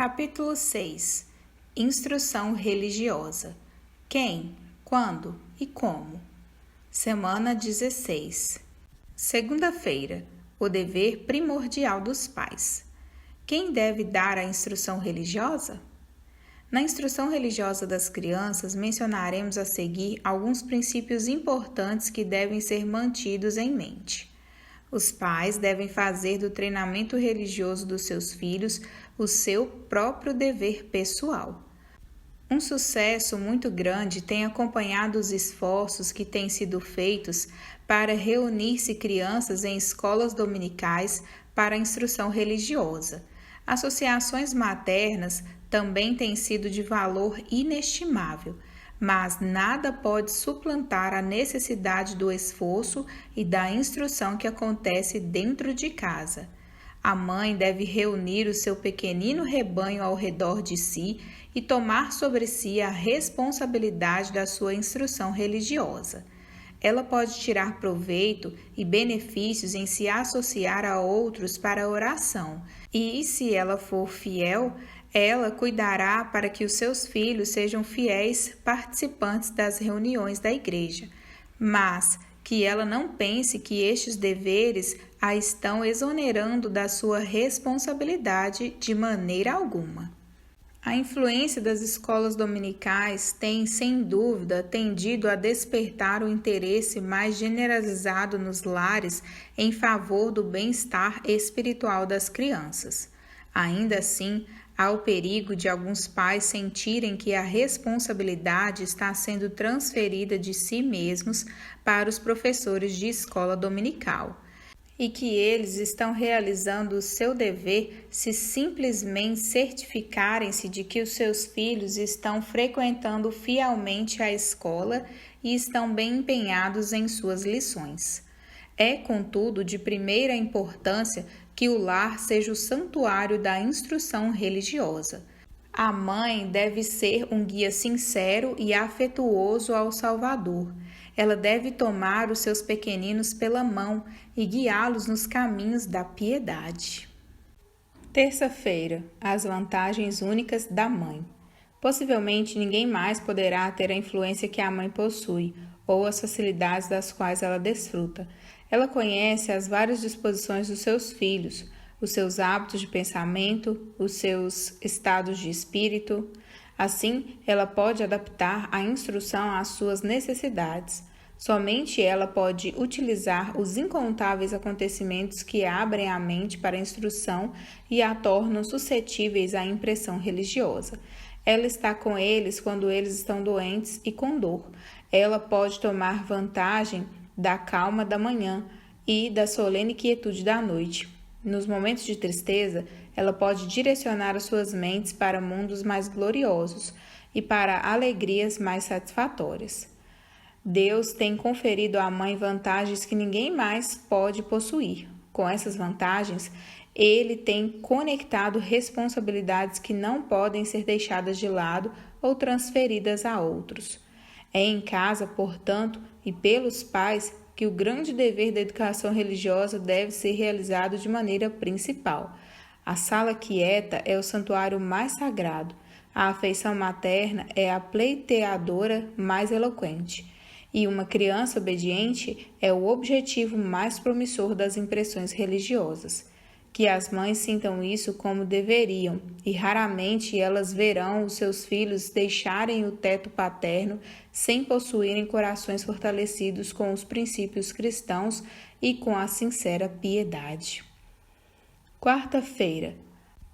Capítulo 6. Instrução religiosa. Quem, quando e como? Semana 16. Segunda-feira. O dever primordial dos pais. Quem deve dar a instrução religiosa? Na instrução religiosa das crianças, mencionaremos a seguir alguns princípios importantes que devem ser mantidos em mente. Os pais devem fazer do treinamento religioso dos seus filhos o seu próprio dever pessoal. Um sucesso muito grande tem acompanhado os esforços que têm sido feitos para reunir-se crianças em escolas dominicais para a instrução religiosa. Associações maternas também têm sido de valor inestimável, mas nada pode suplantar a necessidade do esforço e da instrução que acontece dentro de casa. A mãe deve reunir o seu pequenino rebanho ao redor de si e tomar sobre si a responsabilidade da sua instrução religiosa. Ela pode tirar proveito e benefícios em se associar a outros para a oração, e, se ela for fiel, ela cuidará para que os seus filhos sejam fiéis participantes das reuniões da igreja, mas que ela não pense que estes deveres a estão exonerando da sua responsabilidade de maneira alguma. A influência das escolas dominicais tem, sem dúvida, tendido a despertar o interesse mais generalizado nos lares em favor do bem-estar espiritual das crianças. Ainda assim, há o perigo de alguns pais sentirem que a responsabilidade está sendo transferida de si mesmos para os professores de escola dominical, e que eles estão realizando o seu dever se simplesmente certificarem-se de que os seus filhos estão frequentando fielmente a escola e estão bem empenhados em suas lições. É, contudo, de primeira importância que o lar seja o santuário da instrução religiosa. A mãe deve ser um guia sincero e afetuoso ao Salvador. Ela deve tomar os seus pequeninos pela mão e guiá-los nos caminhos da piedade. Terça-feira, as vantagens únicas da mãe. Possivelmente ninguém mais poderá ter a influência que a mãe possui ou as facilidades das quais ela desfruta. Ela conhece as várias disposições dos seus filhos, os seus hábitos de pensamento, os seus estados de espírito. Assim, ela pode adaptar a instrução às suas necessidades. Somente ela pode utilizar os incontáveis acontecimentos que abrem a mente para a instrução e a tornam suscetíveis à impressão religiosa. Ela está com eles quando eles estão doentes e com dor. Ela pode tomar vantagem da calma da manhã e da solene quietude da noite. Nos momentos de tristeza, ela pode direcionar as suas mentes para mundos mais gloriosos e para alegrias mais satisfatórias. Deus tem conferido à mãe vantagens que ninguém mais pode possuir. Com essas vantagens, Ele tem conectado responsabilidades que não podem ser deixadas de lado ou transferidas a outros. É em casa, portanto, e pelos pais que o grande dever da educação religiosa deve ser realizado de maneira principal. A sala quieta é o santuário mais sagrado. A afeição materna é a pleiteadora mais eloquente. E uma criança obediente é o objetivo mais promissor das impressões religiosas. Que as mães sintam isso como deveriam, e raramente elas verão os seus filhos deixarem o teto paterno sem possuírem corações fortalecidos com os princípios cristãos e com a sincera piedade. Quarta-feira.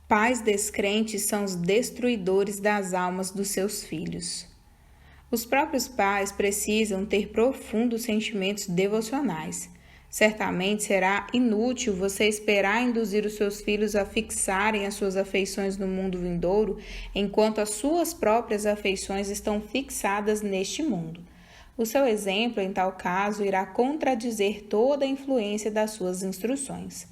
Pais descrentes são os destruidores das almas dos seus filhos. Os próprios pais precisam ter profundos sentimentos devocionais. Certamente será inútil você esperar induzir os seus filhos a fixarem as suas afeições no mundo vindouro, enquanto as suas próprias afeições estão fixadas neste mundo. O seu exemplo, em tal caso, irá contradizer toda a influência das suas instruções.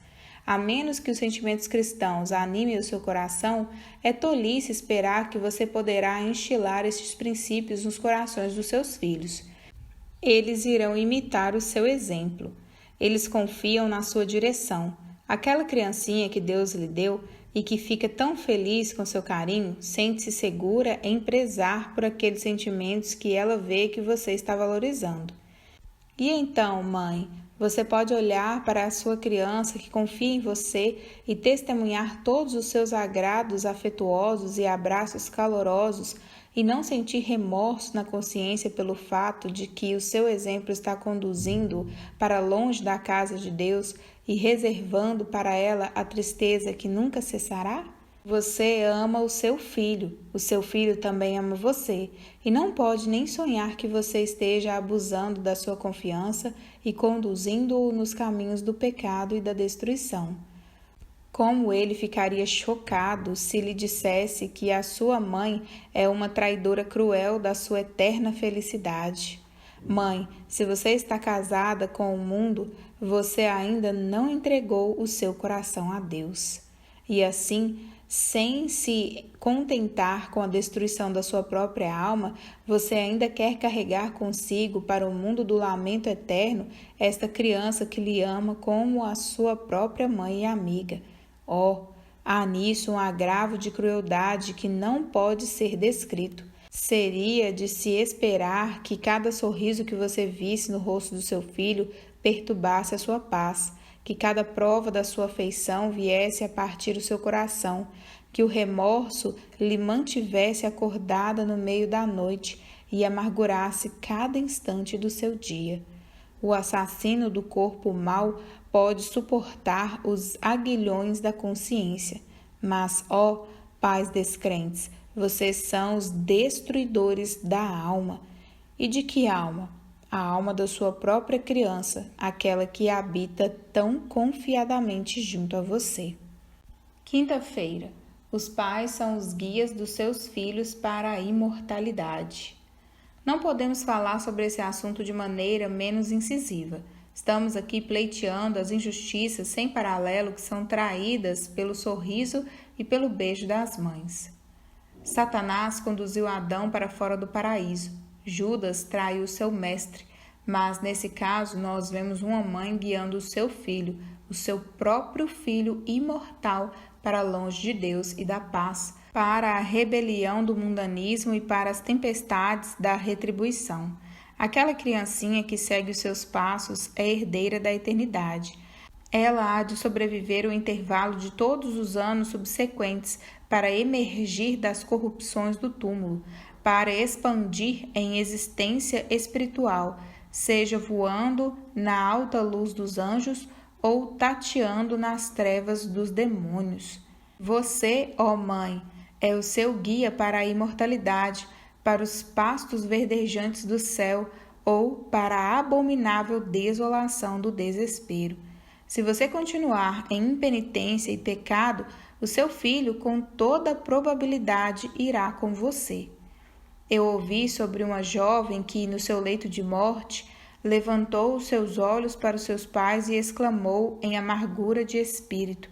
A menos que os sentimentos cristãos animem o seu coração, é tolice esperar que você poderá instilar estes princípios nos corações dos seus filhos. Eles irão imitar o seu exemplo. Eles confiam na sua direção. Aquela criancinha que Deus lhe deu e que fica tão feliz com seu carinho, sente-se segura em prezar por aqueles sentimentos que ela vê que você está valorizando. E então, mãe, você pode olhar para a sua criança que confia em você e testemunhar todos os seus agrados afetuosos e abraços calorosos e não sentir remorso na consciência pelo fato de que o seu exemplo está conduzindo para longe da casa de Deus e reservando para ela a tristeza que nunca cessará? Você ama o seu filho também ama você, e não pode nem sonhar que você esteja abusando da sua confiança e conduzindo-o nos caminhos do pecado e da destruição. Como ele ficaria chocado se lhe dissesse que a sua mãe é uma traidora cruel da sua eterna felicidade. Mãe, se você está casada com o mundo, você ainda não entregou o seu coração a Deus. E assim, sem se contentar com a destruição da sua própria alma, você ainda quer carregar consigo para o mundo do lamento eterno esta criança que lhe ama como a sua própria mãe e amiga. Há nisso um agravo de crueldade que não pode ser descrito. Seria de se esperar que cada sorriso que você visse no rosto do seu filho perturbasse a sua paz, que cada prova da sua afeição viesse a partir o seu coração, que o remorso lhe mantivesse acordada no meio da noite e amargurasse cada instante do seu dia. O assassino do corpo mau pode suportar os aguilhões da consciência, mas, pais descrentes, vocês são os destruidores da alma. E de que alma? A alma da sua própria criança, aquela que habita tão confiadamente junto a você. Quinta-feira. Os pais são os guias dos seus filhos para a imortalidade. Não podemos falar sobre esse assunto de maneira menos incisiva. Estamos aqui pleiteando as injustiças sem paralelo que são traídas pelo sorriso e pelo beijo das mães. Satanás conduziu Adão para fora do paraíso. Judas traiu seu mestre, mas nesse caso nós vemos uma mãe guiando o seu filho, o seu próprio filho imortal, para longe de Deus e da paz, para a rebelião do mundanismo e para as tempestades da retribuição. Aquela criancinha que segue os seus passos é herdeira da eternidade. Ela há de sobreviver o intervalo de todos os anos subsequentes para emergir das corrupções do túmulo, para expandir em existência espiritual, seja voando na alta luz dos anjos ou tateando nas trevas dos demônios. Você, ó Mãe, é o seu guia para a imortalidade, para os pastos verdejantes do céu ou para a abominável desolação do desespero. Se você continuar em impenitência e pecado, o seu filho, com toda probabilidade, irá com você. Eu ouvi sobre uma jovem que, no seu leito de morte, levantou os seus olhos para os seus pais e exclamou em amargura de espírito: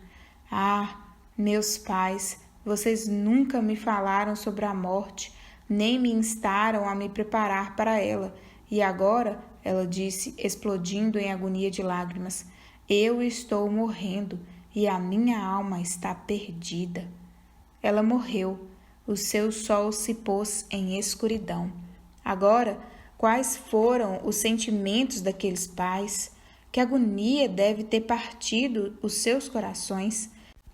meus pais, vocês nunca me falaram sobre a morte, nem me instaram a me preparar para ela. E agora, ela disse, explodindo em agonia de lágrimas, eu estou morrendo e a minha alma está perdida. Ela morreu, o seu sol se pôs em escuridão. Agora, quais foram os sentimentos daqueles pais? Que agonia deve ter partido os seus corações?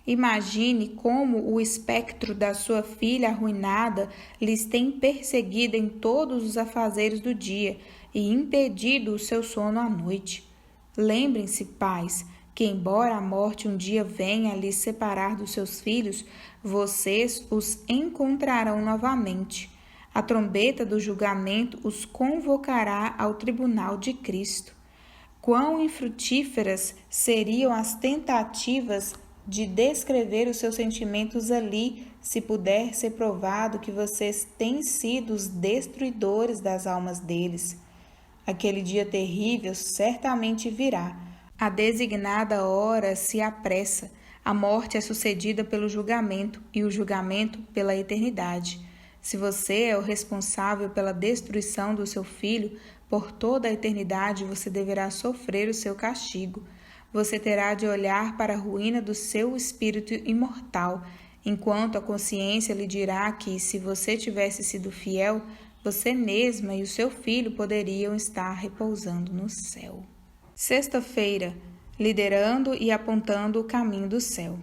Imagine como o espectro da sua filha arruinada lhes tem perseguido em todos os afazeres do dia e impedido o seu sono à noite. Lembrem-se, pais, que embora a morte um dia venha a lhes separar dos seus filhos, vocês os encontrarão novamente. A trombeta do julgamento os convocará ao tribunal de Cristo. Quão infrutíferas seriam as tentativas de descrever os seus sentimentos ali, se puder ser provado que vocês têm sido os destruidores das almas deles. Aquele dia terrível certamente virá. A designada hora se apressa. A morte é sucedida pelo julgamento e o julgamento pela eternidade. Se você é o responsável pela destruição do seu filho, por toda a eternidade você deverá sofrer o seu castigo. você terá de olhar para a ruína do seu espírito imortal, enquanto a consciência lhe dirá que, se você tivesse sido fiel, você mesma e o seu filho poderiam estar repousando no céu. Sexta-feira, liderando e apontando o caminho do céu.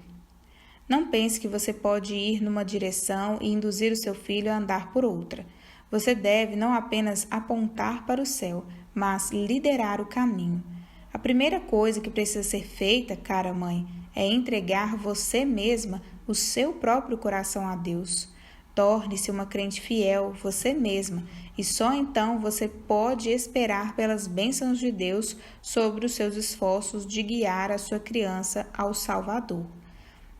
Não pense que você pode ir numa direção e induzir o seu filho a andar por outra. Você deve não apenas apontar para o céu, mas liderar o caminho. A primeira coisa que precisa ser feita, cara mãe, é entregar você mesma o seu próprio coração a Deus. Torne-se uma crente fiel, você mesma, e só então você pode esperar pelas bênçãos de Deus sobre os seus esforços de guiar a sua criança ao Salvador.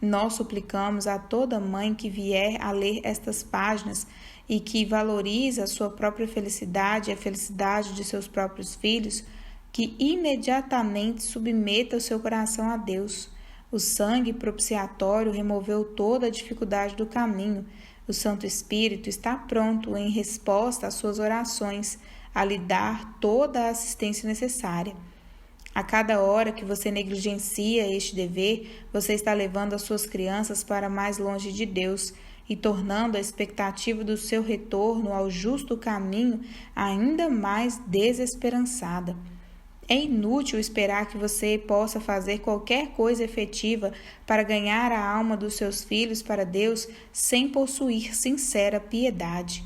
Nós suplicamos a toda mãe que vier a ler estas páginas e que valoriza a sua própria felicidade e a felicidade de seus próprios filhos, que imediatamente submeta o seu coração a Deus. O sangue propiciatório removeu toda a dificuldade do caminho. O Santo Espírito está pronto, em resposta às suas orações, a lhe dar toda a assistência necessária. A cada hora que você negligencia este dever, você está levando as suas crianças para mais longe de Deus e tornando a expectativa do seu retorno ao justo caminho ainda mais desesperançada. É inútil esperar que você possa fazer qualquer coisa efetiva para ganhar a alma dos seus filhos para Deus sem possuir sincera piedade.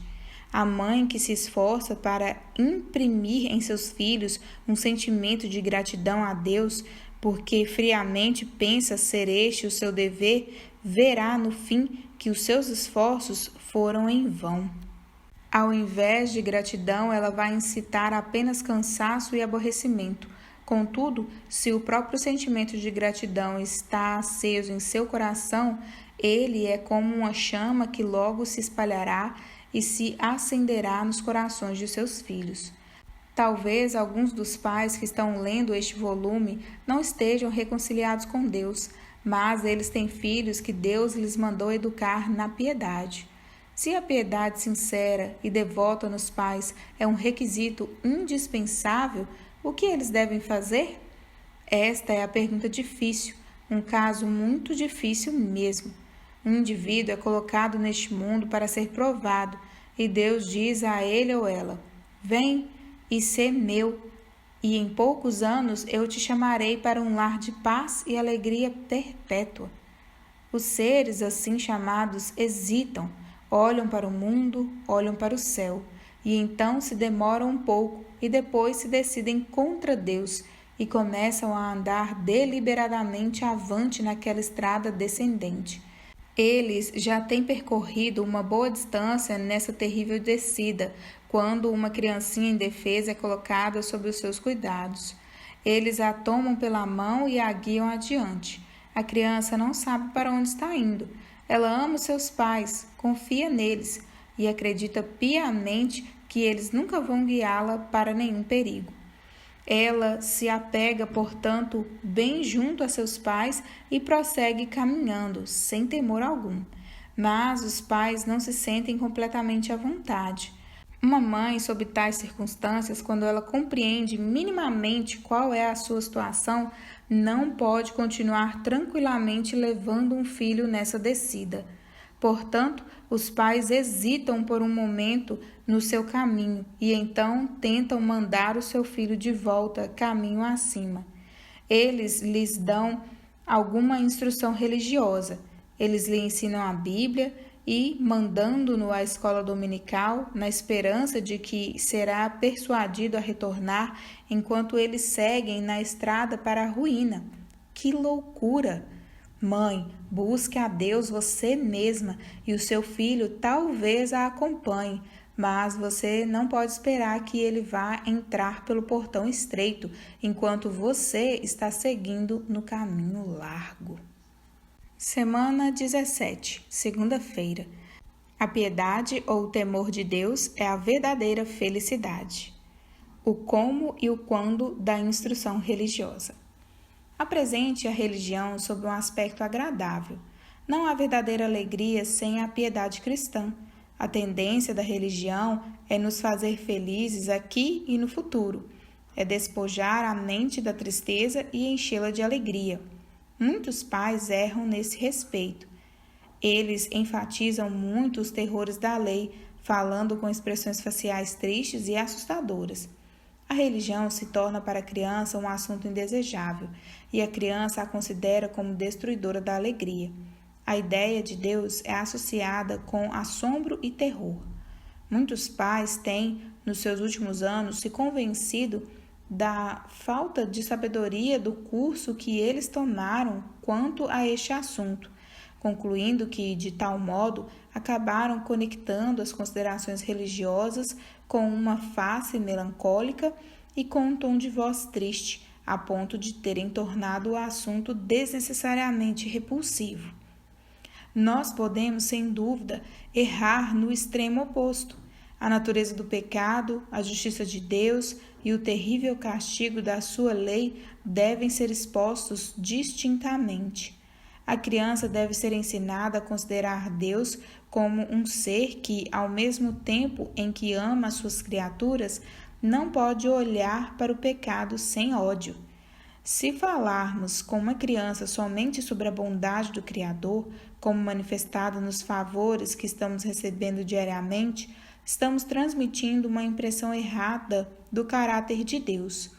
A mãe que se esforça para imprimir em seus filhos um sentimento de gratidão a Deus, porque friamente pensa ser este o seu dever, verá no fim que os seus esforços foram em vão. Ao invés de gratidão, ela vai incitar apenas cansaço e aborrecimento. Contudo, se o próprio sentimento de gratidão está aceso em seu coração, ele é como uma chama que logo se espalhará e se acenderá nos corações de seus filhos. Talvez alguns dos pais que estão lendo este volume não estejam reconciliados com Deus, mas eles têm filhos que Deus lhes mandou educar na piedade. Se a piedade sincera e devota nos pais é um requisito indispensável, o que eles devem fazer? Esta é a pergunta difícil, um caso muito difícil mesmo. Um indivíduo é colocado neste mundo para ser provado, e Deus diz a ele ou ela: vem e sê meu, e em poucos anos eu te chamarei para um lar de paz e alegria perpétua. Os seres assim chamados hesitam, olham para o mundo, olham para o céu, e então se demoram um pouco e depois se decidem contra Deus e começam a andar deliberadamente avante naquela estrada descendente. Eles já têm percorrido uma boa distância nessa terrível descida, quando uma criancinha indefesa é colocada sob os seus cuidados. Eles a tomam pela mão e a guiam adiante. A criança não sabe para onde está indo. Ela ama os seus pais, confia neles e acredita piamente que eles nunca vão guiá-la para nenhum perigo. Ela se apega, portanto, bem junto a seus pais e prossegue caminhando, sem temor algum. Mas os pais não se sentem completamente à vontade. Uma mãe, sob tais circunstâncias, quando ela compreende minimamente qual é a sua situação, não pode continuar tranquilamente levando um filho nessa descida. Portanto, os pais hesitam por um momento no seu caminho e então tentam mandar o seu filho de volta caminho acima. Eles lhes dão alguma instrução religiosa. Eles lhe ensinam a Bíblia e, mandando-no à escola dominical, na esperança de que será persuadido a retornar enquanto eles seguem na estrada para a ruína. Que loucura! Mãe, busque a Deus você mesma e o seu filho talvez a acompanhe, mas você não pode esperar que ele vá entrar pelo portão estreito enquanto você está seguindo no caminho largo. Semana 17, segunda-feira. A piedade ou o temor de Deus é a verdadeira felicidade. O como e o quando da instrução religiosa. Apresente a religião sob um aspecto agradável. Não há verdadeira alegria sem a piedade cristã. A tendência da religião é nos fazer felizes aqui e no futuro. é despojar a mente da tristeza e enchê-la de alegria. Muitos pais erram nesse respeito. Eles enfatizam muito os terrores da lei, falando com expressões faciais tristes e assustadoras. A religião se torna para a criança um assunto indesejável e a criança a considera como destruidora da alegria. A ideia de Deus é associada com assombro e terror. Muitos pais têm, nos seus últimos anos, se convencido da falta de sabedoria do curso que eles tomaram quanto a este assunto, concluindo que, de tal modo, acabaram conectando as considerações religiosas com uma face melancólica e com um tom de voz triste, a ponto de terem tornado o assunto desnecessariamente repulsivo. Nós podemos, sem dúvida, errar no extremo oposto. A natureza do pecado, a justiça de Deus e o terrível castigo da sua lei devem ser expostos distintamente. A criança deve ser ensinada a considerar Deus como um ser que, ao mesmo tempo em que ama as suas criaturas, não pode olhar para o pecado sem ódio. Se falarmos com uma criança somente sobre a bondade do Criador, como manifestada nos favores que estamos recebendo diariamente, estamos transmitindo uma impressão errada do caráter de Deus.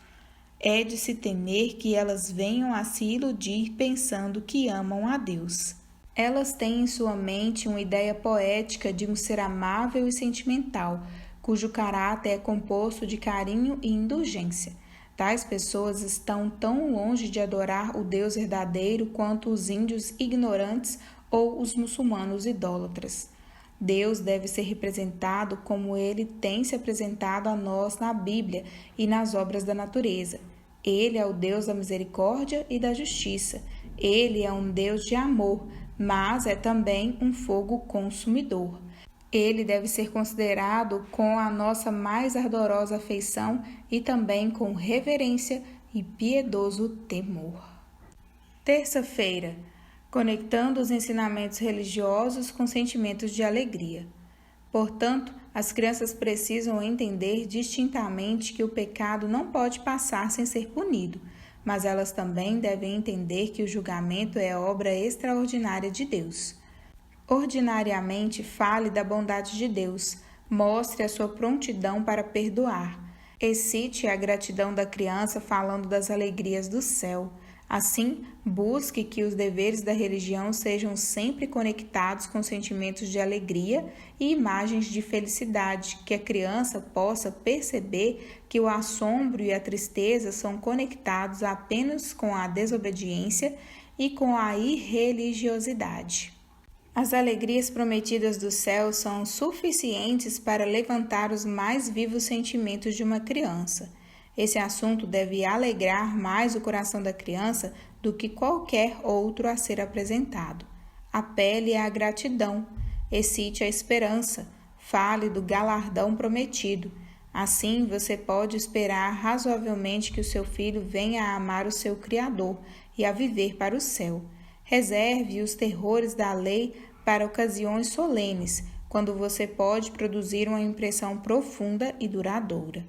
É de se temer que elas venham a se iludir pensando que amam a Deus. Elas têm em sua mente uma ideia poética de um ser amável e sentimental, cujo caráter é composto de carinho e indulgência. Tais pessoas estão tão longe de adorar o Deus verdadeiro quanto os índios ignorantes ou os muçulmanos idólatras. Deus deve ser representado como ele tem se apresentado a nós na Bíblia e nas obras da natureza. Ele é o Deus da misericórdia e da justiça. Ele é um Deus de amor, mas é também um fogo consumidor. Ele deve ser considerado com a nossa mais ardorosa afeição e também com reverência e piedoso temor. Terça-feira, conectando os ensinamentos religiosos com sentimentos de alegria. Portanto, as crianças precisam entender distintamente que o pecado não pode passar sem ser punido, mas elas também devem entender que o julgamento é obra extraordinária de Deus. Ordinariamente, fale da bondade de Deus, mostre a sua prontidão para perdoar. Excite a gratidão da criança falando das alegrias do céu. Assim, busque que os deveres da religião sejam sempre conectados com sentimentos de alegria e imagens de felicidade, que a criança possa perceber que o assombro e a tristeza são conectados apenas com a desobediência e com a irreligiosidade. As alegrias prometidas do céu são suficientes para levantar os mais vivos sentimentos de uma criança. Esse assunto deve alegrar mais o coração da criança do que qualquer outro a ser apresentado. Apele à gratidão, excite a esperança, fale do galardão prometido. Assim, você pode esperar razoavelmente que o seu filho venha a amar o seu Criador e a viver para o céu. Reserve os terrores da lei para ocasiões solenes, quando você pode produzir uma impressão profunda e duradoura.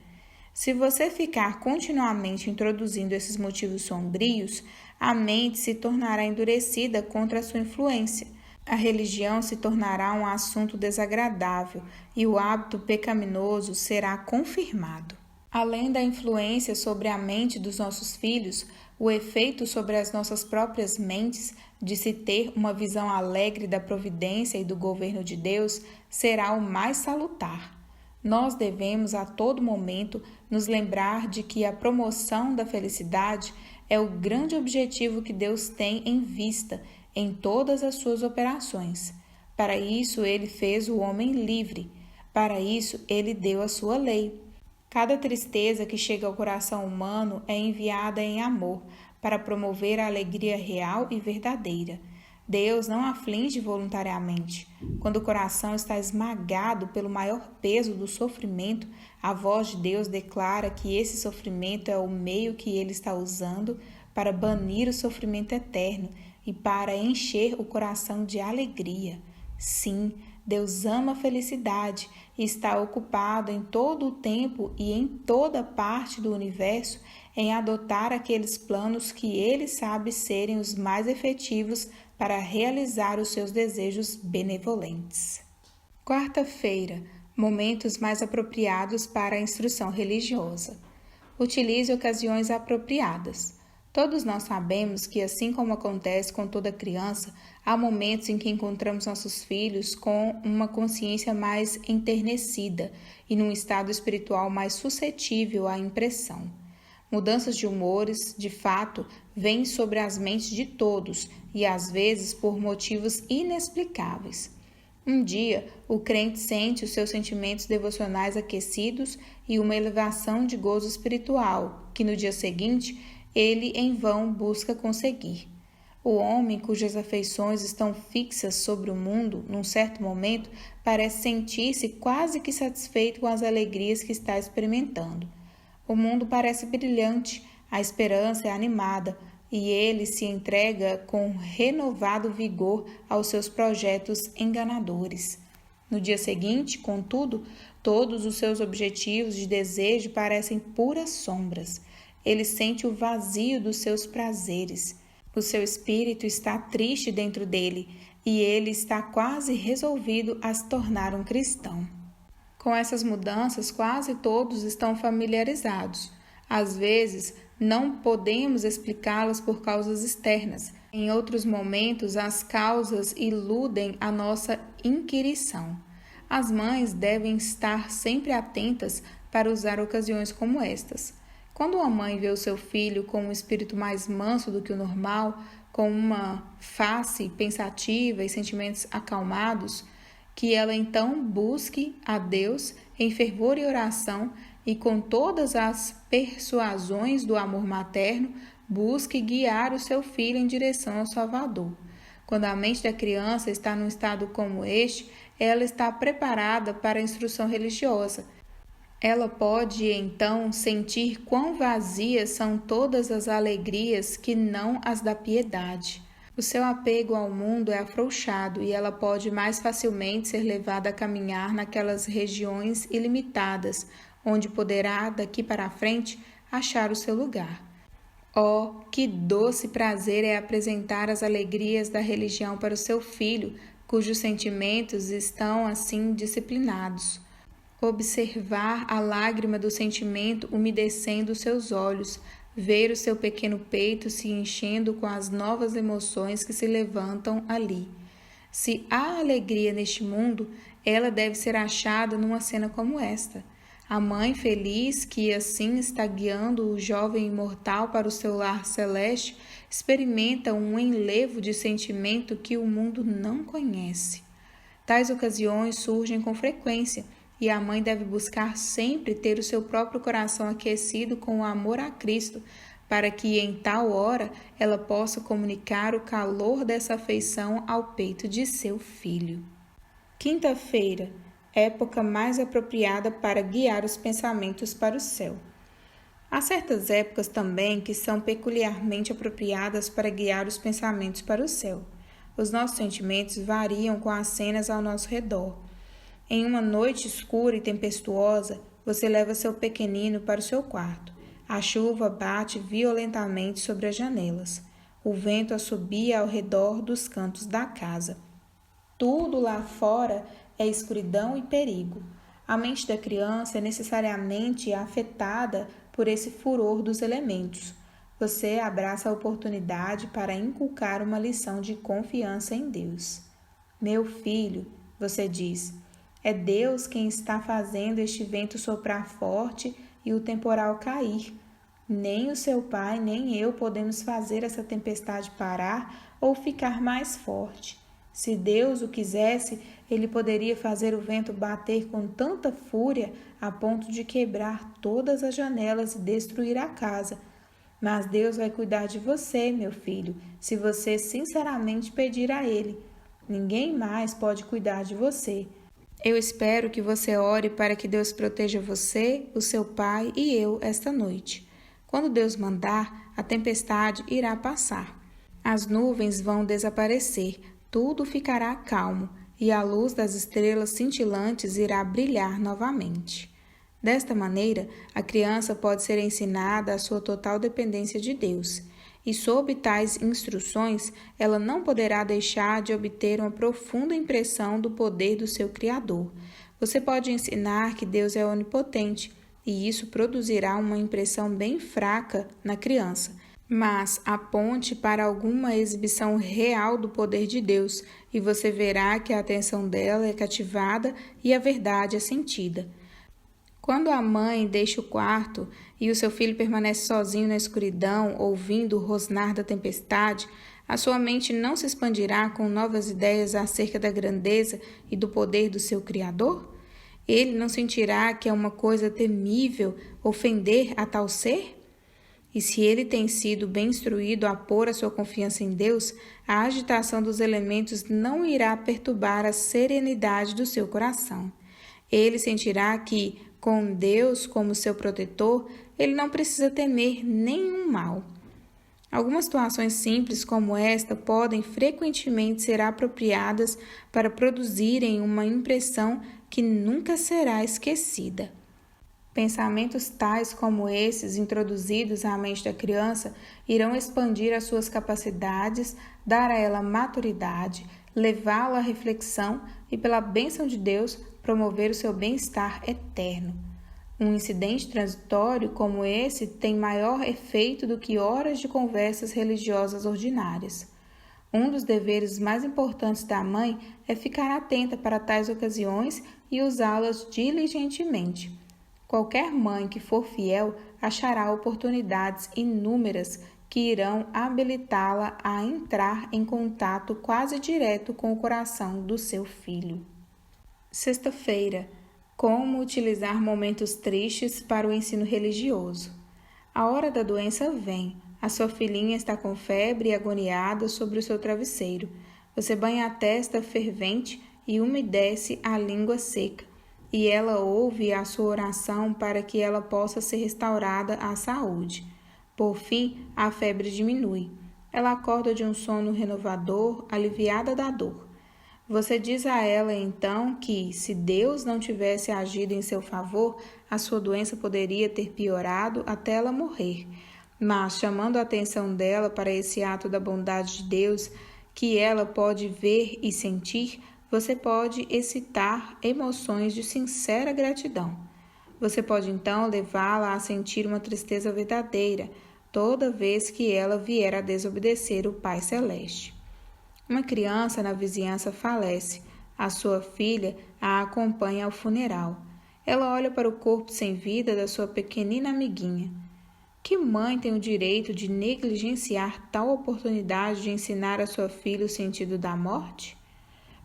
Se você ficar continuamente introduzindo esses motivos sombrios, a mente se tornará endurecida contra a sua influência. A religião se tornará um assunto desagradável e o hábito pecaminoso será confirmado. Além da influência sobre a mente dos nossos filhos, o efeito sobre as nossas próprias mentes de se ter uma visão alegre da providência e do governo de Deus será o mais salutar. Nós devemos a todo momento nos lembrar de que a promoção da felicidade é o grande objetivo que Deus tem em vista em todas as suas operações. Para isso, ele fez o homem livre. Para isso, ele deu a sua lei. Cada tristeza que chega ao coração humano é enviada em amor, para promover a alegria real e verdadeira. Deus não aflige voluntariamente. Quando o coração está esmagado pelo maior peso do sofrimento, a voz de Deus declara que esse sofrimento é o meio que ele está usando para banir o sofrimento eterno e para encher o coração de alegria. Sim, Deus ama a felicidade e está ocupado em todo o tempo e em toda parte do universo em adotar aqueles planos que Ele sabe serem os mais efetivos para realizar os seus desejos benevolentes. Quarta-feira, momentos mais apropriados para a instrução religiosa. Utilize ocasiões apropriadas. Todos nós sabemos que, assim como acontece com toda criança, há momentos em que encontramos nossos filhos com uma consciência mais enternecida e num estado espiritual mais suscetível à impressão. Mudanças de humores, de fato, vêm sobre as mentes de todos e às vezes por motivos inexplicáveis. Um dia, o crente sente os seus sentimentos devocionais aquecidos e uma elevação de gozo espiritual, que no dia seguinte ele em vão busca conseguir. O homem cujas afeições estão fixas sobre o mundo, num certo momento, parece sentir-se quase que satisfeito com as alegrias que está experimentando. O mundo parece brilhante, a esperança é animada, e ele se entrega com renovado vigor aos seus projetos enganadores. No dia seguinte, contudo, todos os seus objetivos de desejo parecem puras sombras. Ele sente o vazio dos seus prazeres. O seu espírito está triste dentro dele e ele está quase resolvido a se tornar um cristão. Com essas mudanças, quase todos estão familiarizados. Às vezes, não podemos explicá-las por causas externas. Em outros momentos, as causas iludem a nossa inquirição. As mães devem estar sempre atentas para usar ocasiões como estas. Quando uma mãe vê o seu filho com um espírito mais manso do que o normal, com uma face pensativa e sentimentos acalmados, que ela então busque a Deus em fervor e oração e com todas as persuasões do amor materno, busque guiar o seu filho em direção ao Salvador. Quando a mente da criança está num estado como este, ela está preparada para a instrução religiosa. Ela pode, então, sentir quão vazias são todas as alegrias que não as da piedade. O seu apego ao mundo é afrouxado e ela pode mais facilmente ser levada a caminhar naquelas regiões ilimitadas, onde poderá, daqui para a frente, achar o seu lugar. Oh, que doce prazer é apresentar as alegrias da religião para o seu filho, cujos sentimentos estão assim disciplinados. Observar a lágrima do sentimento umedecendo seus olhos, ver o seu pequeno peito se enchendo com as novas emoções que se levantam ali. Se há alegria neste mundo, ela deve ser achada numa cena como esta. A mãe feliz, que assim está guiando o jovem imortal para o seu lar celeste, experimenta um enlevo de sentimento que o mundo não conhece. Tais ocasiões surgem com frequência, e a mãe deve buscar sempre ter o seu próprio coração aquecido com o amor a Cristo, para que em tal hora ela possa comunicar o calor dessa afeição ao peito de seu filho. Quinta-feira, época mais apropriada para guiar os pensamentos para o céu. Há certas épocas também que são peculiarmente apropriadas para guiar os pensamentos para o céu. Os nossos sentimentos variam com as cenas ao nosso redor. Em uma noite escura e tempestuosa, você leva seu pequenino para o seu quarto. A chuva bate violentamente sobre as janelas. O vento assobia ao redor dos cantos da casa. Tudo lá fora é escuridão e perigo. A mente da criança é necessariamente afetada por esse furor dos elementos. Você abraça a oportunidade para inculcar uma lição de confiança em Deus. Meu filho, você diz, é Deus quem está fazendo este vento soprar forte e o temporal cair. Nem o seu pai, nem eu podemos fazer essa tempestade parar ou ficar mais forte. Se Deus o quisesse, ele poderia fazer o vento bater com tanta fúria a ponto de quebrar todas as janelas e destruir a casa. Mas Deus vai cuidar de você, meu filho, se você sinceramente pedir a Ele. Ninguém mais pode cuidar de você. Eu espero que você ore para que Deus proteja você, o seu pai e eu esta noite. Quando Deus mandar, a tempestade irá passar. As nuvens vão desaparecer, tudo ficará calmo e a luz das estrelas cintilantes irá brilhar novamente. Desta maneira, a criança pode ser ensinada a sua total dependência de Deus, e sob tais instruções, ela não poderá deixar de obter uma profunda impressão do poder do seu Criador. Você pode ensinar que Deus é onipotente, e isso produzirá uma impressão bem fraca na criança, mas aponte para alguma exibição real do poder de Deus, e você verá que a atenção dela é cativada e a verdade é sentida. Quando a mãe deixa o quarto e o seu filho permanece sozinho na escuridão, ouvindo o rosnar da tempestade, a sua mente não se expandirá com novas ideias acerca da grandeza e do poder do seu Criador? Ele não sentirá que é uma coisa temível ofender a tal ser? E se ele tem sido bem instruído a pôr a sua confiança em Deus, a agitação dos elementos não irá perturbar a serenidade do seu coração. Ele sentirá que, com Deus como seu protetor, ele não precisa temer nenhum mal. Algumas situações simples como esta podem frequentemente ser apropriadas para produzirem uma impressão que nunca será esquecida. Pensamentos tais como esses, introduzidos à mente da criança, irão expandir as suas capacidades, dar a ela maturidade, levá-la à reflexão e, pela bênção de Deus, promover o seu bem-estar eterno. Um incidente transitório como esse tem maior efeito do que horas de conversas religiosas ordinárias. Um dos deveres mais importantes da mãe é ficar atenta para tais ocasiões e usá-las diligentemente. Qualquer mãe que for fiel achará oportunidades inúmeras que irão habilitá-la a entrar em contato quase direto com o coração do seu filho. Sexta-feira. Como utilizar momentos tristes para o ensino religioso. A hora da doença vem. A sua filhinha está com febre e agoniada sobre o seu travesseiro. Você banha a testa fervente e umedece a língua seca. E ela ouve a sua oração para que ela possa ser restaurada à saúde. Por fim, a febre diminui. Ela acorda de um sono renovador, aliviada da dor. Você diz a ela, então, que, se Deus não tivesse agido em seu favor, a sua doença poderia ter piorado até ela morrer. Mas, chamando a atenção dela para esse ato da bondade de Deus, que ela pode ver e sentir, você pode excitar emoções de sincera gratidão. Você pode, então, levá-la a sentir uma tristeza verdadeira, toda vez que ela vier a desobedecer o Pai Celeste. Uma criança na vizinhança falece. A sua filha a acompanha ao funeral. Ela olha para o corpo sem vida da sua pequenina amiguinha. Que mãe tem o direito de negligenciar tal oportunidade de ensinar a sua filha o sentido da morte?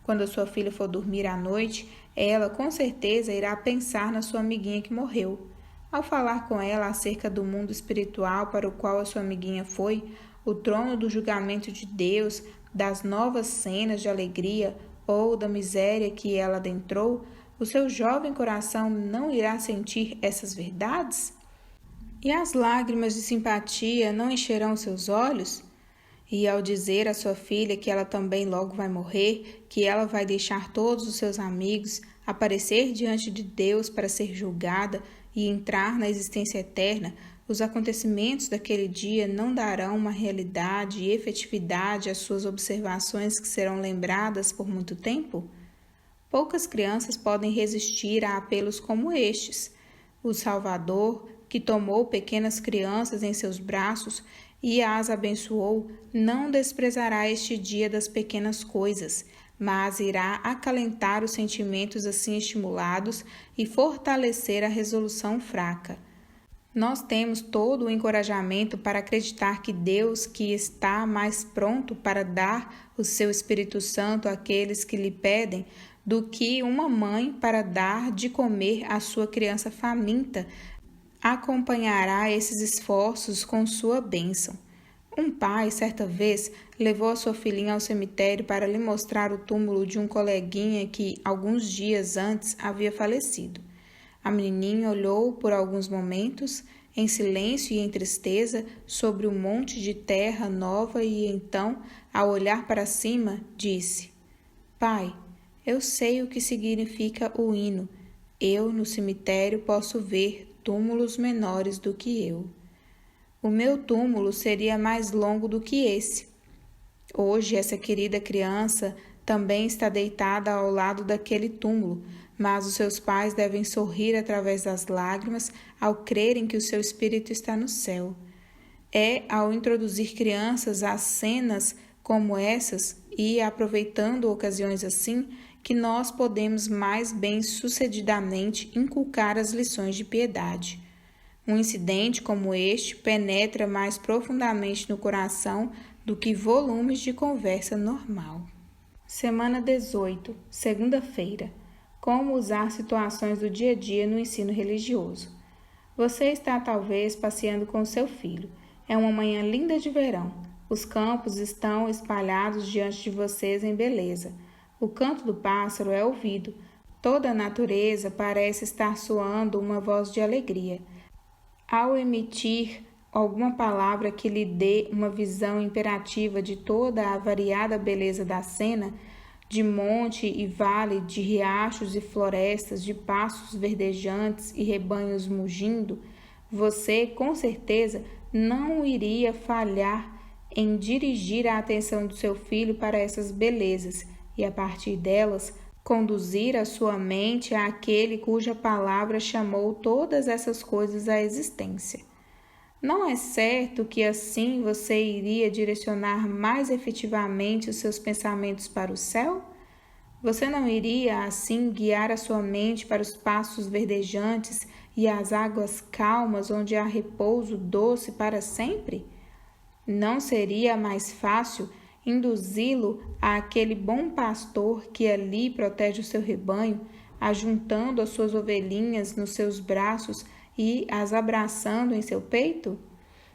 Quando a sua filha for dormir à noite, ela com certeza irá pensar na sua amiguinha que morreu. Ao falar com ela acerca do mundo espiritual para o qual a sua amiguinha foi, o trono do julgamento de Deus, das novas cenas de alegria ou da miséria que ela adentrou, o seu jovem coração não irá sentir essas verdades? E as lágrimas de simpatia não encherão seus olhos? E ao dizer à sua filha que ela também logo vai morrer, que ela vai deixar todos os seus amigos, aparecer diante de Deus para ser julgada e entrar na existência eterna, os acontecimentos daquele dia não darão uma realidade e efetividade às suas observações que serão lembradas por muito tempo? Poucas crianças podem resistir a apelos como estes. O Salvador, que tomou pequenas crianças em seus braços e as abençoou, não desprezará este dia das pequenas coisas, mas irá acalentar os sentimentos assim estimulados e fortalecer a resolução fraca. Nós temos todo o encorajamento para acreditar que Deus, que está mais pronto para dar o seu Espírito Santo àqueles que lhe pedem, do que uma mãe para dar de comer à sua criança faminta, acompanhará esses esforços com sua bênção. Um pai, certa vez, levou a sua filhinha ao cemitério para lhe mostrar o túmulo de um coleguinha que, alguns dias antes, havia falecido. A menininha olhou por alguns momentos, em silêncio e em tristeza, sobre o monte de terra nova e então, ao olhar para cima, disse: Pai, Eu sei o que significa o hino. Eu, no cemitério, posso ver túmulos menores do que eu. O meu túmulo seria mais longo do que esse. Hoje, essa querida criança também está deitada ao lado daquele túmulo, mas os seus pais devem sorrir através das lágrimas ao crerem que o seu espírito está no céu. É ao introduzir crianças a cenas como essas e aproveitando ocasiões assim que nós podemos mais bem-sucedidamente inculcar as lições de piedade. Um incidente como este penetra mais profundamente no coração do que volumes de conversa normal. Semana 18, segunda-feira. Como usar situações do dia a dia no ensino religioso. Você está talvez passeando com seu filho. É uma manhã linda de verão. Os campos estão espalhados diante de vocês em beleza. O canto do pássaro é ouvido. Toda a natureza parece estar soando uma voz de alegria. Ao emitir alguma palavra que lhe dê uma visão imperativa de toda a variada beleza da cena, de monte e vale, de riachos e florestas, de pastos verdejantes e rebanhos mugindo, você, com certeza, não iria falhar em dirigir a atenção do seu filho para essas belezas e, a partir delas, conduzir a sua mente àquele cuja palavra chamou todas essas coisas à existência. Não é certo que assim você iria direcionar mais efetivamente os seus pensamentos para o céu? Você não iria assim guiar a sua mente para os pastos verdejantes e as águas calmas onde há repouso doce para sempre? Não seria mais fácil induzi-lo àquele bom pastor que ali protege o seu rebanho, ajuntando as suas ovelhinhas nos seus braços e as abraçando em seu peito?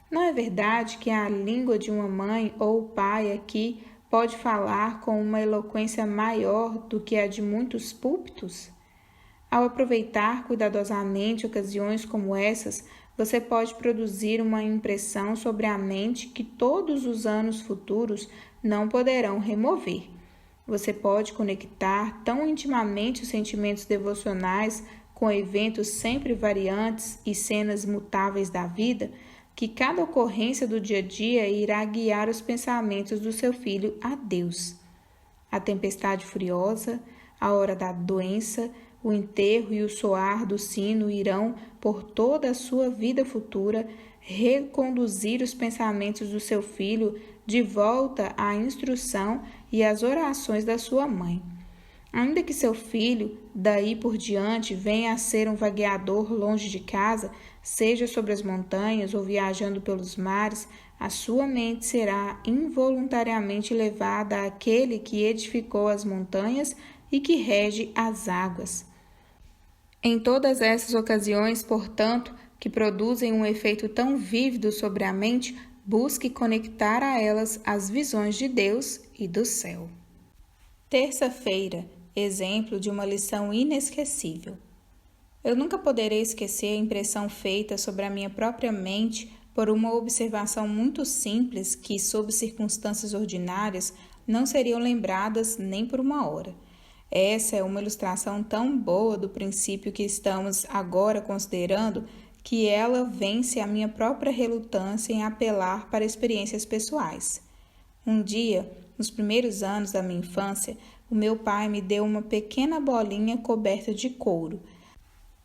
Não é verdade que a língua de uma mãe ou pai aqui pode falar com uma eloquência maior do que a de muitos púlpitos? Ao aproveitar cuidadosamente ocasiões como essas, você pode produzir uma impressão sobre a mente que todos os anos futuros não poderão remover. Você pode conectar tão intimamente os sentimentos devocionais com eventos sempre variantes e cenas mutáveis da vida, que cada ocorrência do dia a dia irá guiar os pensamentos do seu filho a Deus. A tempestade furiosa, a hora da doença, o enterro e o soar do sino irão, por toda a sua vida futura, reconduzir os pensamentos do seu filho de volta à instrução e às orações da sua mãe. Ainda que seu filho, daí por diante, venha a ser um vagueador longe de casa, seja sobre as montanhas ou viajando pelos mares, a sua mente será involuntariamente levada àquele que edificou as montanhas e que rege as águas. Em todas essas ocasiões, portanto, que produzem um efeito tão vívido sobre a mente, busque conectar a elas as visões de Deus e do céu. Terça-feira, exemplo de uma lição inesquecível. Eu nunca poderei esquecer a impressão feita sobre a minha própria mente por uma observação muito simples que, sob circunstâncias ordinárias, não seriam lembradas nem por uma hora. Essa é uma ilustração tão boa do princípio que estamos agora considerando que ela vence a minha própria relutância em apelar para experiências pessoais. Um dia, nos primeiros anos da minha infância, o meu pai me deu uma pequena bolinha coberta de couro,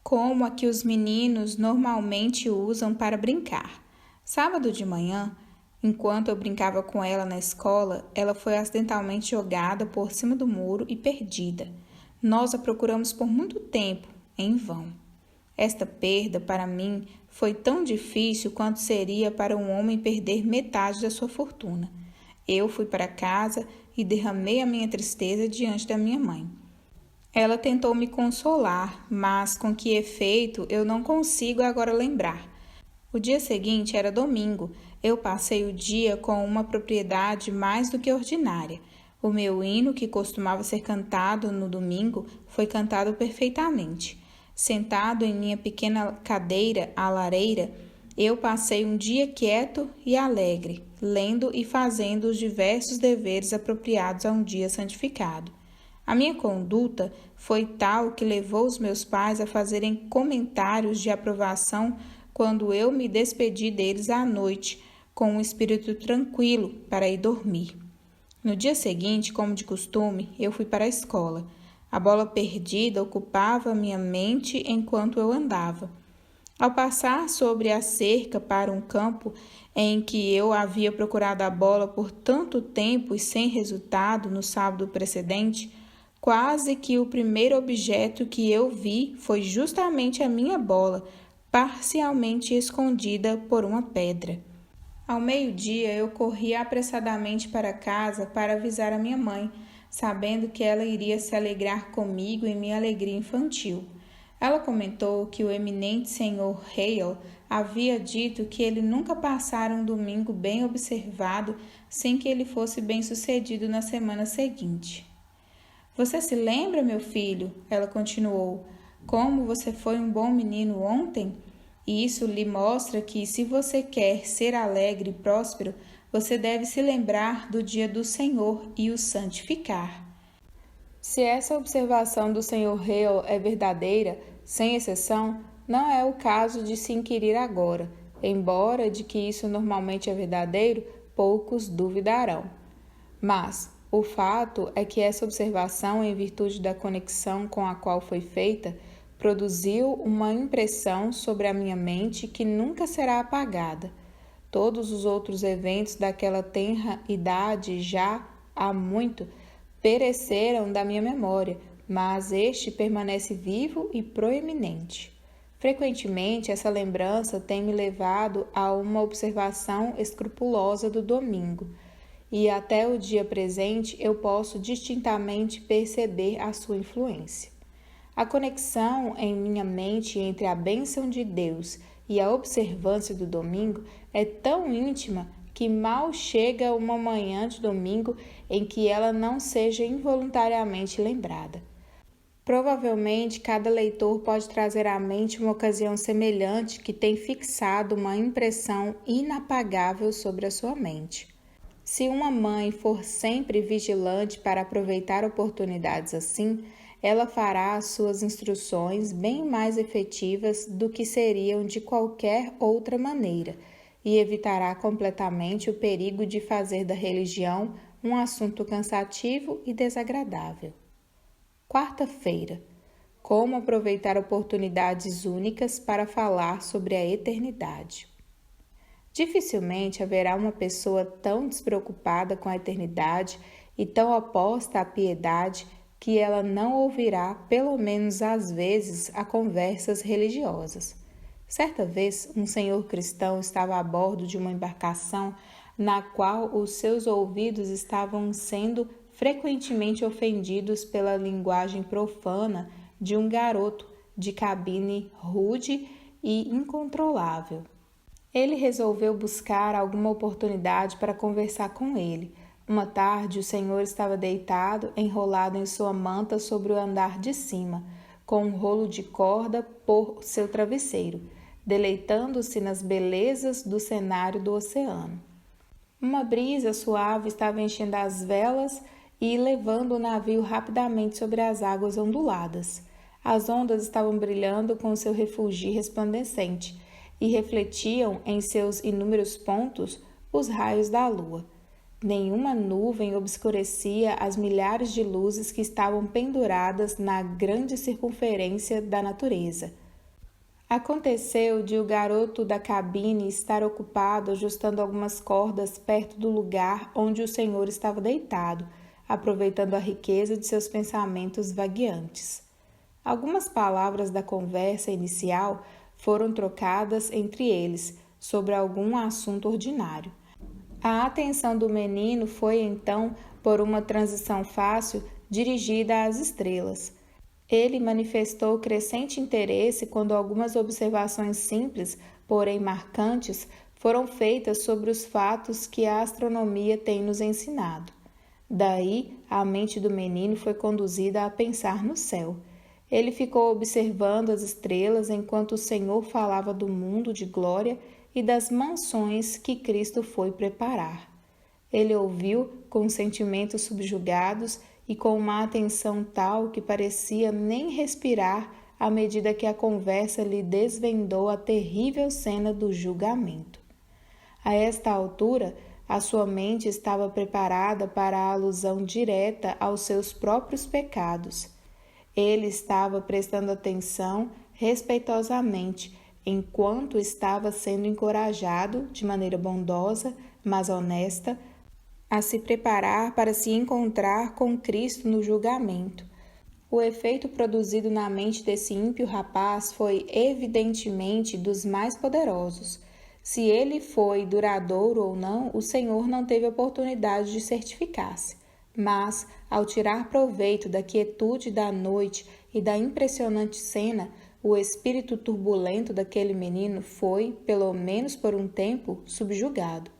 como a que os meninos normalmente usam para brincar. Sábado de manhã, enquanto eu brincava com ela na escola, ela foi acidentalmente jogada por cima do muro e perdida. Nós a procuramos por muito tempo, em vão. Esta perda, para mim, foi tão difícil quanto seria para um homem perder metade da sua fortuna. Eu fui para casa e derramei a minha tristeza diante da minha mãe. Ela tentou me consolar, mas com que efeito eu não consigo agora lembrar. O dia seguinte era domingo. Eu passei o dia com uma propriedade mais do que ordinária. O meu hino, que costumava ser cantado no domingo, foi cantado perfeitamente. Sentado em minha pequena cadeira à lareira, eu passei um dia quieto e alegre, lendo e fazendo os diversos deveres apropriados a um dia santificado. A minha conduta foi tal que levou os meus pais a fazerem comentários de aprovação quando eu me despedi deles à noite, com um espírito tranquilo para ir dormir. No dia seguinte, como de costume, eu fui para a escola. A bola perdida ocupava minha mente enquanto eu andava. Ao passar sobre a cerca para um campo em que eu havia procurado a bola por tanto tempo e sem resultado no sábado precedente, quase que o primeiro objeto que eu vi foi justamente a minha bola, parcialmente escondida por uma pedra. Ao meio-dia, eu corri apressadamente para casa para avisar a minha mãe, sabendo que ela iria se alegrar comigo em minha alegria infantil. Ela comentou que o eminente senhor Hale havia dito que ele nunca passara um domingo bem observado sem que ele fosse bem-sucedido na semana seguinte. Você se lembra, meu filho? Ela continuou. Como você foi um bom menino ontem? E isso lhe mostra que, se você quer ser alegre e próspero, você deve se lembrar do dia do Senhor e o santificar. Se essa observação do Sr. Hale é verdadeira, sem exceção, não é o caso de se inquirir agora, embora de que isso normalmente é verdadeiro, poucos duvidarão. Mas o fato é que essa observação, em virtude da conexão com a qual foi feita, produziu uma impressão sobre a minha mente que nunca será apagada. Todos os outros eventos daquela tenra idade já, há muito, pereceram da minha memória, mas este permanece vivo e proeminente. Frequentemente, essa lembrança tem me levado a uma observação escrupulosa do domingo, e até o dia presente eu posso distintamente perceber a sua influência. A conexão em minha mente entre a bênção de Deus e a observância do domingo é tão íntima que mal chega uma manhã de domingo em que ela não seja involuntariamente lembrada. Provavelmente, cada leitor pode trazer à mente uma ocasião semelhante que tem fixado uma impressão inapagável sobre a sua mente. Se uma mãe for sempre vigilante para aproveitar oportunidades assim, ela fará as suas instruções bem mais efetivas do que seriam de qualquer outra maneira e evitará completamente o perigo de fazer da religião um assunto cansativo e desagradável. Quarta-feira. Como aproveitar oportunidades únicas para falar sobre a eternidade. Dificilmente haverá uma pessoa tão despreocupada com a eternidade e tão oposta à piedade que ela não ouvirá, pelo menos às vezes, a conversas religiosas. Certa vez, um senhor cristão estava a bordo de uma embarcação na qual os seus ouvidos estavam sendo frequentemente ofendidos pela linguagem profana de um garoto de cabine rude e incontrolável. Ele resolveu buscar alguma oportunidade para conversar com ele. Uma tarde, o senhor estava deitado, enrolado em sua manta sobre o andar de cima, com um rolo de corda por seu travesseiro, deleitando-se nas belezas do cenário do oceano. Uma brisa suave estava enchendo as velas e levando o navio rapidamente sobre as águas onduladas. As ondas estavam brilhando com seu refulgir resplandecente e refletiam em seus inúmeros pontos os raios da lua. Nenhuma nuvem obscurecia as milhares de luzes que estavam penduradas na grande circunferência da natureza. Aconteceu de o garoto da cabine estar ocupado ajustando algumas cordas perto do lugar onde o senhor estava deitado, aproveitando a riqueza de seus pensamentos vagueantes. Algumas palavras da conversa inicial foram trocadas entre eles sobre algum assunto ordinário. A atenção do menino foi, então, por uma transição fácil, dirigida às estrelas. Ele manifestou crescente interesse quando algumas observações simples, porém marcantes, foram feitas sobre os fatos que a astronomia tem nos ensinado. Daí, a mente do menino foi conduzida a pensar no céu. Ele ficou observando as estrelas enquanto o Senhor falava do mundo de glória e das mansões que Cristo foi preparar. Ele ouviu com sentimentos subjugados e com uma atenção tal que parecia nem respirar à medida que a conversa lhe desvendou a terrível cena do julgamento. A esta altura, a sua mente estava preparada para a alusão direta aos seus próprios pecados. Ele estava prestando atenção respeitosamente, enquanto estava sendo encorajado, de maneira bondosa, mas honesta, a se preparar para se encontrar com Cristo no julgamento. O efeito produzido na mente desse ímpio rapaz foi evidentemente dos mais poderosos. Se ele foi duradouro ou não, o Senhor não teve oportunidade de certificar-se. Mas, ao tirar proveito da quietude da noite e da impressionante cena, o espírito turbulento daquele menino foi, pelo menos por um tempo, subjugado.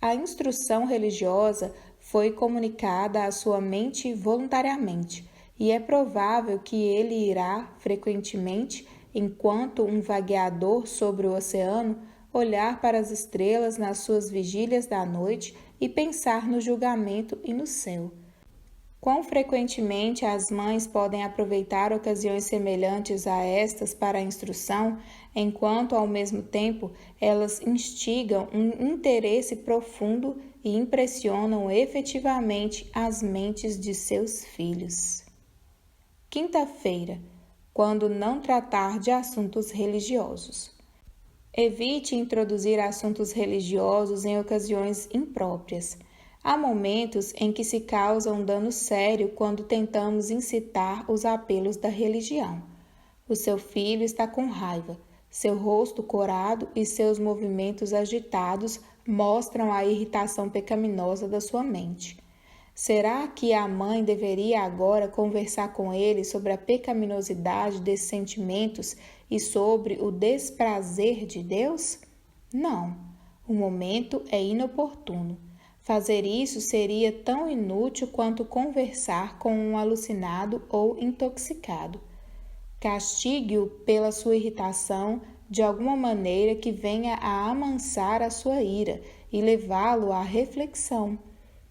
A instrução religiosa foi comunicada à sua mente voluntariamente, e é provável que ele irá, frequentemente, enquanto um vagueador sobre o oceano, olhar para as estrelas nas suas vigílias da noite e pensar no julgamento e no céu. Quão frequentemente as mães podem aproveitar ocasiões semelhantes a estas para a instrução, enquanto, ao mesmo tempo, elas instigam um interesse profundo e impressionam efetivamente as mentes de seus filhos. Quinta-feira, quando não tratar de assuntos religiosos. Evite introduzir assuntos religiosos em ocasiões impróprias. Há momentos em que se causa um dano sério quando tentamos incitar os apelos da religião. O seu filho está com raiva, seu rosto corado e seus movimentos agitados mostram a irritação pecaminosa da sua mente. Será que a mãe deveria agora conversar com ele sobre a pecaminosidade desses sentimentos e sobre o desprazer de Deus? Não, o momento é inoportuno. Fazer isso seria tão inútil quanto conversar com um alucinado ou intoxicado. Castigue-o pela sua irritação de alguma maneira que venha a amansar a sua ira e levá-lo à reflexão.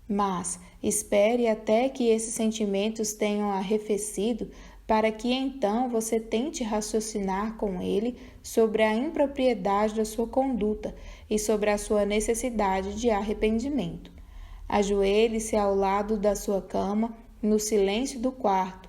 Mas espere até que esses sentimentos tenham arrefecido para que então você tente raciocinar com ele sobre a impropriedade da sua conduta e sobre a sua necessidade de arrependimento. Ajoelhe-se ao lado da sua cama, no silêncio do quarto,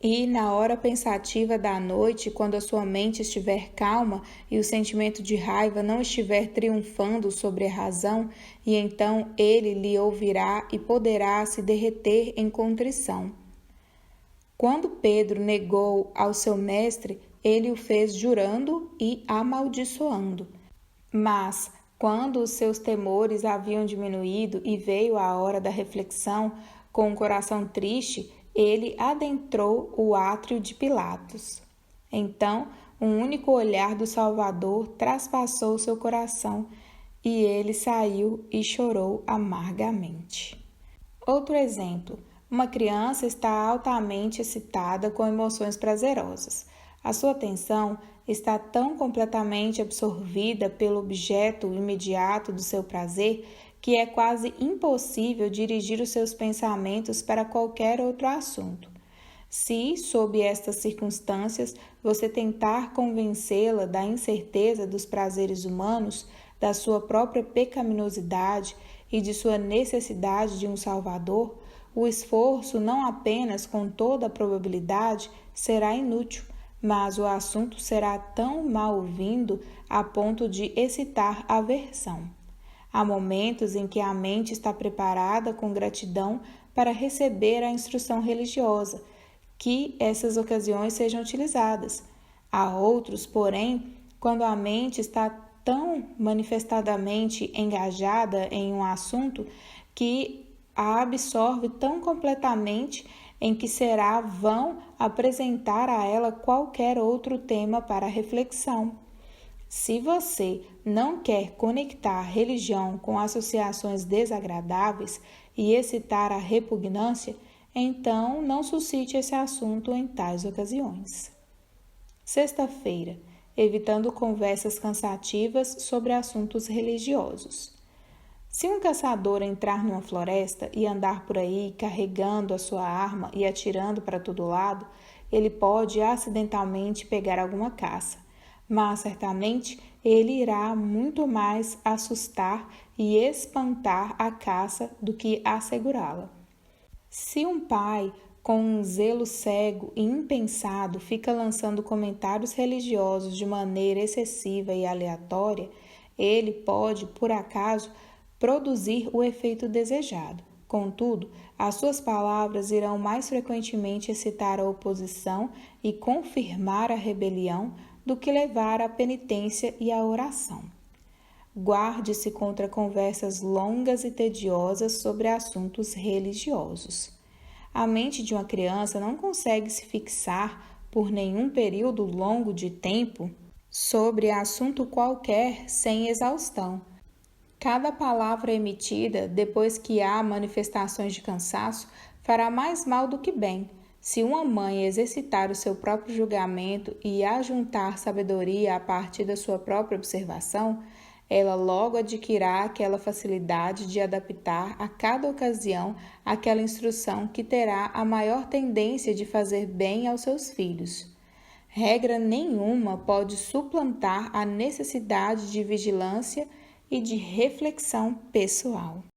e na hora pensativa da noite, quando a sua mente estiver calma e o sentimento de raiva não estiver triunfando sobre a razão, e então ele lhe ouvirá e poderá se derreter em contrição. Quando Pedro negou ao seu mestre, ele o fez jurando e amaldiçoando. Mas, quando os seus temores haviam diminuído e veio a hora da reflexão, com um coração triste, ele adentrou o átrio de Pilatos. Então, um único olhar do Salvador traspassou seu coração e ele saiu e chorou amargamente. Outro exemplo. Uma criança está altamente excitada com emoções prazerosas. A sua atenção está tão completamente absorvida pelo objeto imediato do seu prazer que é quase impossível dirigir os seus pensamentos para qualquer outro assunto. Se, sob estas circunstâncias, você tentar convencê-la da incerteza dos prazeres humanos, da sua própria pecaminosidade e de sua necessidade de um Salvador, o esforço, não apenas com toda a probabilidade, será inútil, mas o assunto será tão mal-vindo a ponto de excitar aversão. Há momentos em que a mente está preparada com gratidão para receber a instrução religiosa, que essas ocasiões sejam utilizadas. Há outros, porém, quando a mente está tão manifestadamente engajada em um assunto que a absorve tão completamente em que será vão apresentar a ela qualquer outro tema para reflexão. Se você não quer conectar a religião com associações desagradáveis e excitar a repugnância, então não suscite esse assunto em tais ocasiões. Sexta-feira, evitando conversas cansativas sobre assuntos religiosos. Se um caçador entrar numa floresta e andar por aí carregando a sua arma e atirando para todo lado, ele pode acidentalmente pegar alguma caça, mas certamente ele irá muito mais assustar e espantar a caça do que assegurá-la. Se um pai, com um zelo cego e impensado, fica lançando comentários religiosos de maneira excessiva e aleatória, ele pode, por acaso, produzir o efeito desejado. Contudo, as suas palavras irão mais frequentemente excitar a oposição e confirmar a rebelião do que levar à penitência e à oração. Guarde-se contra conversas longas e tediosas sobre assuntos religiosos. A mente de uma criança não consegue se fixar por nenhum período longo de tempo sobre assunto qualquer sem exaustão. Cada palavra emitida, depois que há manifestações de cansaço, fará mais mal do que bem. Se uma mãe exercitar o seu próprio julgamento e ajuntar sabedoria a partir da sua própria observação, ela logo adquirirá aquela facilidade de adaptar a cada ocasião aquela instrução que terá a maior tendência de fazer bem aos seus filhos. Regra nenhuma pode suplantar a necessidade de vigilância e de reflexão pessoal.